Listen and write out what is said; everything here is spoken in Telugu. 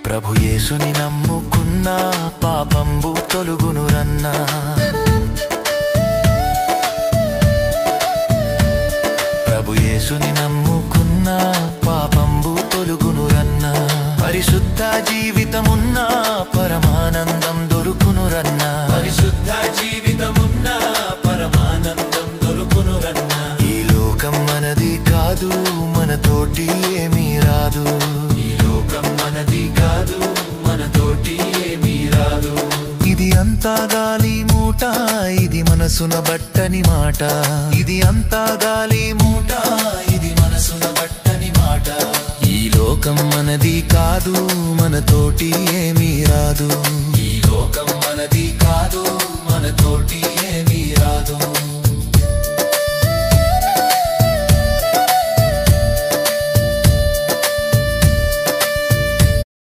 ప్రభు యేసుని నమ్ముకున్న పాపంబు తొలుగునురన్నా. ప్రభు యేసుని నమ్ముకున్న పాపంబు తొలుగునురన్నా. పరిశుద్ధ జీవితమున్న పరమానందం దొరుకునురన్నా. పరిశుద్ధ జీవితమున్న పరమానందం దొరుకునురన్నా. ఈ లోకం మనది కాదు, మనతోటి ఏమీ రాదు. ఈ లోకం మనది కాదు, మనతోటి ఏమీ రాదు. ఇది అంతా గాలి మూట, ఇది మనసున బట్టని మాట. ఇది అంతా గాలి మూట, ఇది మనసున బట్టని మాట. ఈ లోకం మనది కాదు, మనతోటి ఏమీ రాదు. ఈ లోకం మనది కాదు, మనతోటి ఏమీ రాదు.